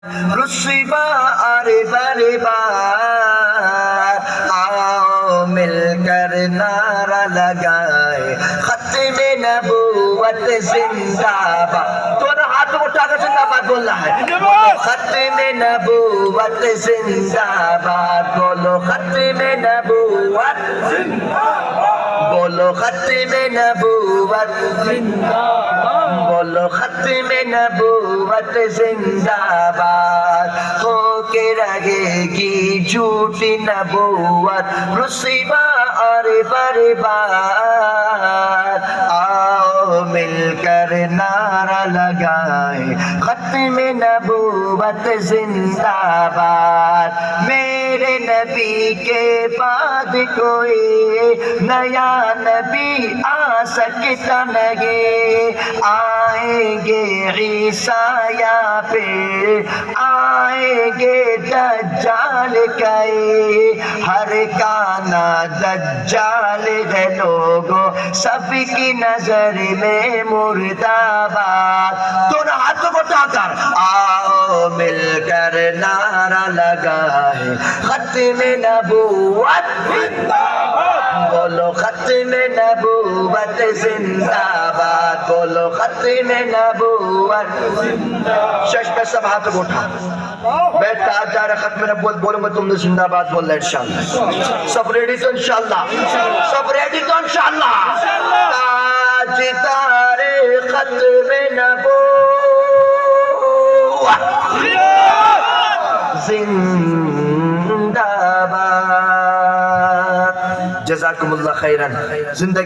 रुस्वा अरे बरे बार आओ मिलकर नारा लगाए खत्म नबूवत जिंदाबाद। दोनों हाथ उठा कर जिंदाबाद बोलना है। खत्म नबूवत जिंदाबाद बोलो, खत्म नबूवत बोलो, खत्म नबूवत बोलो, खत्म नबूवत जिंदाबाद। होके रहेगी झूठी नबूवत रुस्वा और बर्बाद। आओ मिलकर नारा लगाए खत्म नबूवत जिंदाबाद। मेरे नबी के बाद कोई नया नबी आ सकता नहीं। आएंगे ईसा यहाँ पे, आएंगे दज्जाल कई, हर काना दज्जाल है लोगों, सबकी नजर में मुर्दाबाद। दोनों हाथों को उठाकर आओ मिलकर नारा लगाए खत्म नबूवत बोलो, खत्म नबूवत जिंदाबाद बोलो, खत्म नबूवत। शश पे सब हाथों को उठा बैठ का आज जा रहा खत्म नबूवत बोलूंगा, तुमने जिंदाबाद बोलना इंशाअल्लाह। सब रेडी तो इंशाअल्लाह, सब रेडी तो इंशाअल्लाह। आज तारे खत्म नबूवत जिंदाबाद। जज़ाकुमुल्लाह खैरन। जिंदगी